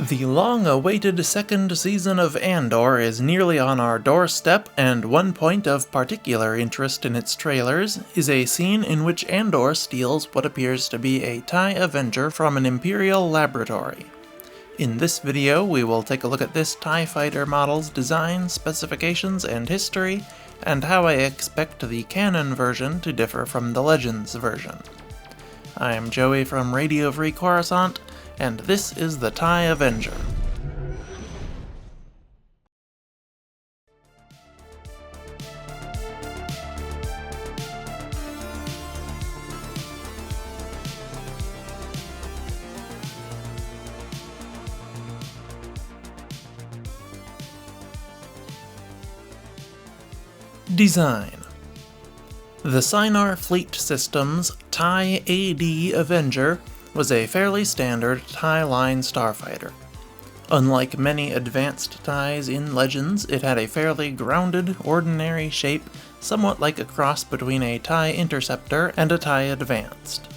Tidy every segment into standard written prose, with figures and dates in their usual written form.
The long-awaited second season of Andor is nearly on our doorstep, and one point of particular interest in its trailers is a scene in which Andor steals what appears to be a TIE Avenger from an Imperial laboratory. In this video, we will take a look at this TIE fighter model's design, specifications, and history, and how I expect the Canon version to differ from the Legends version. I'm Joey from Radio Free Coruscant, and this is the TIE Avenger. Design. The Scinar Fleet Systems TIE Avenger was a fairly standard TIE line starfighter. Unlike many advanced TIEs in Legends, it had a fairly grounded, ordinary shape, somewhat like a cross between a TIE Interceptor and a TIE Advanced.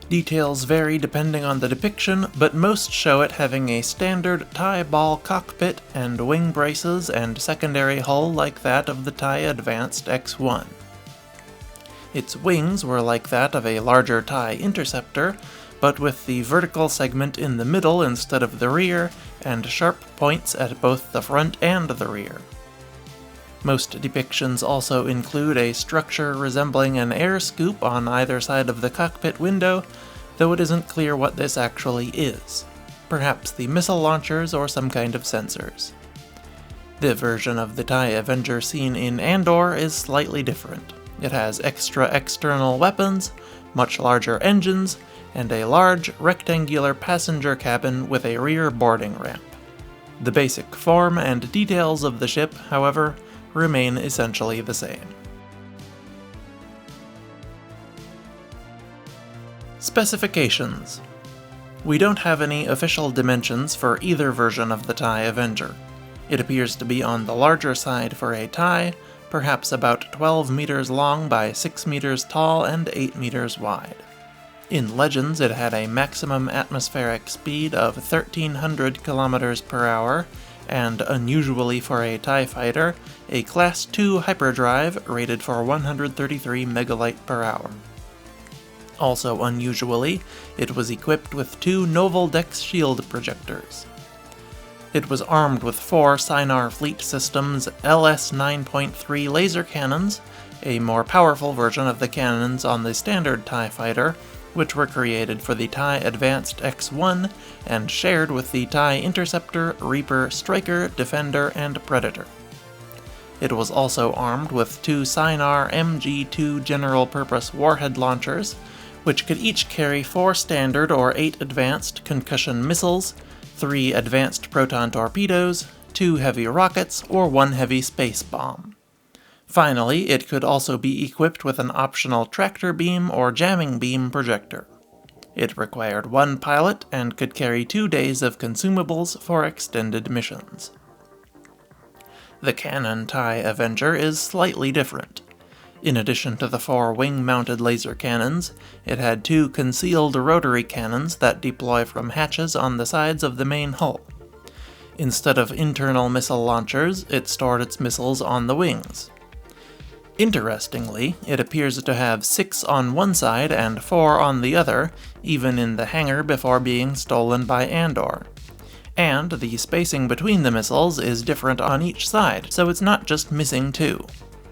Details vary depending on the depiction, but most show it having a standard TIE ball cockpit and wing braces and secondary hull like that of the TIE Advanced X-1. Its wings were like that of a larger TIE Interceptor, but with the vertical segment in the middle instead of the rear, and sharp points at both the front and the rear. Most depictions also include a structure resembling an air scoop on either side of the cockpit window, though it isn't clear what this actually is. Perhaps the missile launchers or some kind of sensors. The version of the TIE Avenger seen in Andor is slightly different. It has extra external weapons, much larger engines, and a large, rectangular passenger cabin with a rear boarding ramp. The basic form and details of the ship, however, remain essentially the same. Specifications. We don't have any official dimensions for either version of the TIE Avenger. It appears to be on the larger side for a TIE, perhaps about 12 meters long by 6 meters tall and 8 meters wide. In Legends, it had a maximum atmospheric speed of 1,300 kilometers per hour, and unusually for a TIE fighter, a Class II hyperdrive rated for 133 megalight per hour. Also unusually, it was equipped with 2 Novel Dex shield projectors. It was armed with 4 Scinar Fleet Systems LS 9.3 laser cannons, a more powerful version of the cannons on the standard TIE fighter, which were created for the TIE Advanced X-1 and shared with the TIE Interceptor, Reaper, Striker, Defender, and Predator. It was also armed with 2 Scinar MG-2 general-purpose warhead launchers, which could each carry 4 standard or 8 advanced concussion missiles, 3 advanced proton torpedoes, 2 heavy rockets, or 1 heavy space bomb. Finally, it could also be equipped with an optional tractor beam or jamming beam projector. It required 1 pilot and could carry 2 days of consumables for extended missions. The Canon TIE Avenger is slightly different. In addition to the 4 wing-mounted laser cannons, it had 2 concealed rotary cannons that deploy from hatches on the sides of the main hull. Instead of internal missile launchers, it stored its missiles on the wings. Interestingly, it appears to have 6 on one side and 4 on the other, even in the hangar before being stolen by Andor. And the spacing between the missiles is different on each side, so it's not just missing 2.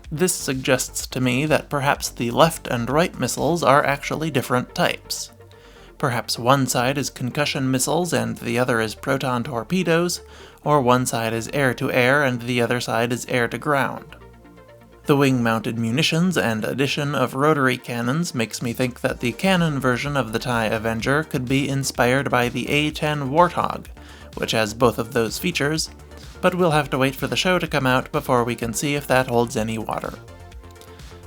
This suggests to me that perhaps the left and right missiles are actually different types. Perhaps one side is concussion missiles and the other is proton torpedoes, or one side is air-to-air and the other side is air-to-ground. The wing-mounted munitions and addition of rotary cannons makes me think that the Canon version of the TIE Avenger could be inspired by the A-10 Warthog, which has both of those features, but we'll have to wait for the show to come out before we can see if that holds any water.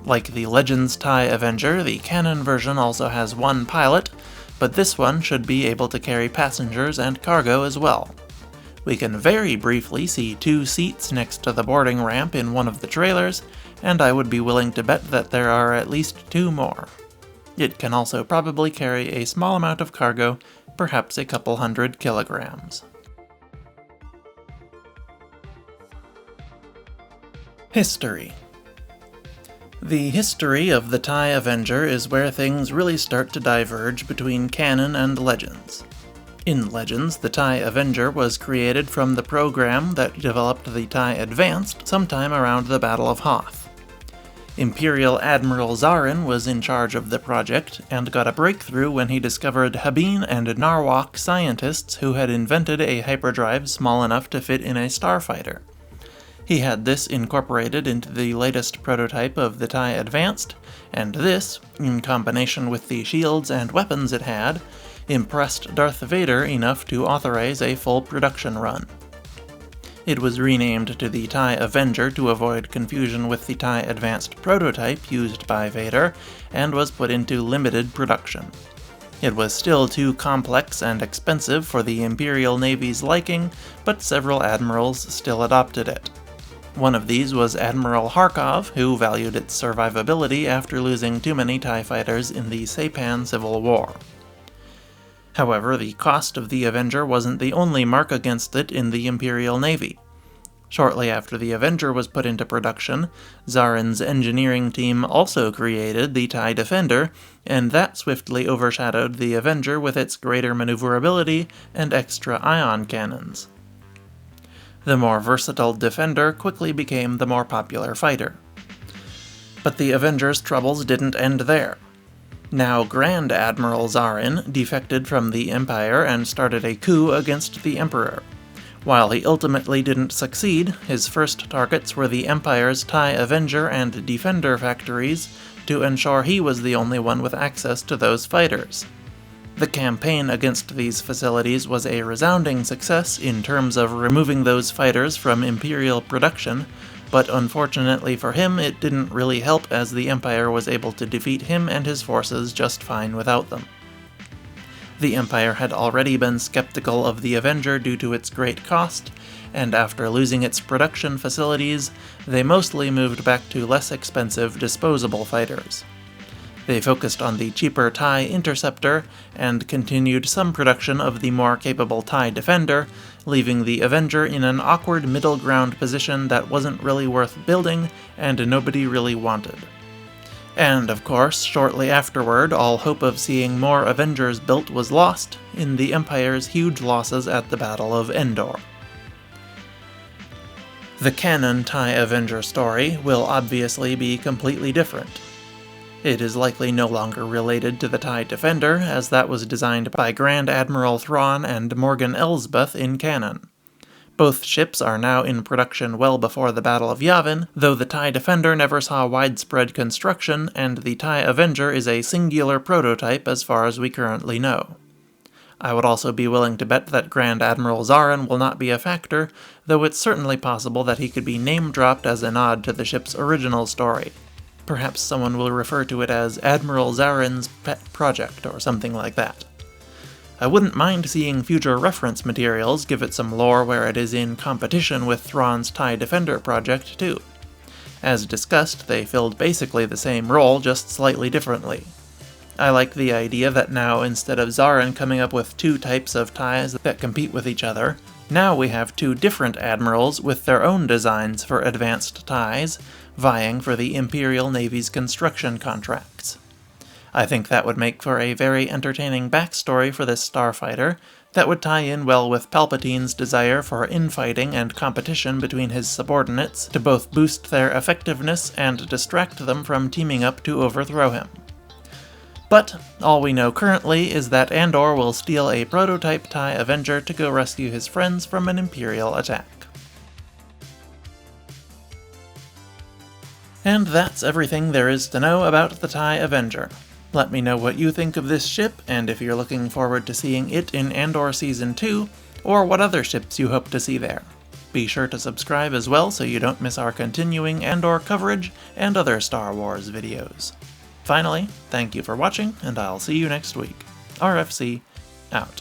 Like the Legends TIE Avenger, the Canon version also has 1 pilot, but this one should be able to carry passengers and cargo as well. We can very briefly see 2 seats next to the boarding ramp in one of the trailers, and I would be willing to bet that there are at least 2 more. It can also probably carry a small amount of cargo, perhaps a couple hundred kilograms. History. The history of the TIE Avenger is where things really start to diverge between canon and Legends. In Legends, the TIE Avenger was created from the program that developed the TIE Advanced sometime around the Battle of Hoth. Imperial Admiral Zarin was in charge of the project, and got a breakthrough when he discovered Habine and Narwhal scientists who had invented a hyperdrive small enough to fit in a starfighter. He had this incorporated into the latest prototype of the TIE Advanced, and this, in combination with the shields and weapons it had, impressed Darth Vader enough to authorize a full production run. It was renamed to the TIE Avenger to avoid confusion with the TIE Advanced prototype used by Vader, and was put into limited production. It was still too complex and expensive for the Imperial Navy's liking, but several admirals still adopted it. One of these was Admiral Harkov, who valued its survivability after losing too many TIE fighters in the Saipan Civil War. However, the cost of the Avenger wasn't the only mark against it in the Imperial Navy. Shortly after the Avenger was put into production, Zarin's engineering team also created the TIE Defender, and that swiftly overshadowed the Avenger with its greater maneuverability and extra ion cannons. The more versatile Defender quickly became the more popular fighter. But the Avenger's troubles didn't end there. Now Grand Admiral Zarin defected from the Empire and started a coup against the Emperor. While he ultimately didn't succeed, his first targets were the Empire's TIE Avenger and Defender factories to ensure he was the only one with access to those fighters. The campaign against these facilities was a resounding success in terms of removing those fighters from Imperial production, but unfortunately for him it didn't really help as the Empire was able to defeat him and his forces just fine without them. The Empire had already been skeptical of the Avenger due to its great cost, and after losing its production facilities, they mostly moved back to less expensive disposable fighters. They focused on the cheaper TIE Interceptor, and continued some production of the more capable TIE Defender, leaving the Avenger in an awkward middle ground position that wasn't really worth building, and nobody really wanted. And of course, shortly afterward, all hope of seeing more Avengers built was lost in the Empire's huge losses at the Battle of Andor. The canon TIE Avenger story will obviously be completely different. It is likely no longer related to the TIE Defender, as that was designed by Grand Admiral Thrawn and Morgan Elsbeth in canon. Both ships are now in production well before the Battle of Yavin, though the TIE Defender never saw widespread construction, and the TIE Avenger is a singular prototype as far as we currently know. I would also be willing to bet that Grand Admiral Zarin will not be a factor, though it's certainly possible that he could be name-dropped as a nod to the ship's original story. Perhaps someone will refer to it as Admiral Zarin's pet project or something like that. I wouldn't mind seeing future reference materials give it some lore where it is in competition with Thrawn's TIE Defender project too. As discussed, they filled basically the same role, just slightly differently. I like the idea that now, instead of Zarin coming up with two types of TIEs that compete with each other, now we have two different admirals with their own designs for advanced TIEs, vying for the Imperial Navy's construction contracts. I think that would make for a very entertaining backstory for this starfighter that would tie in well with Palpatine's desire for infighting and competition between his subordinates to both boost their effectiveness and distract them from teaming up to overthrow him. But all we know currently is that Andor will steal a prototype TIE Avenger to go rescue his friends from an Imperial attack. And that's everything there is to know about the TIE Avenger. Let me know what you think of this ship, and if you're looking forward to seeing it in Andor Season 2, or what other ships you hope to see there. Be sure to subscribe as well so you don't miss our continuing Andor coverage and other Star Wars videos. Finally, thank you for watching, and I'll see you next week. RFC, out.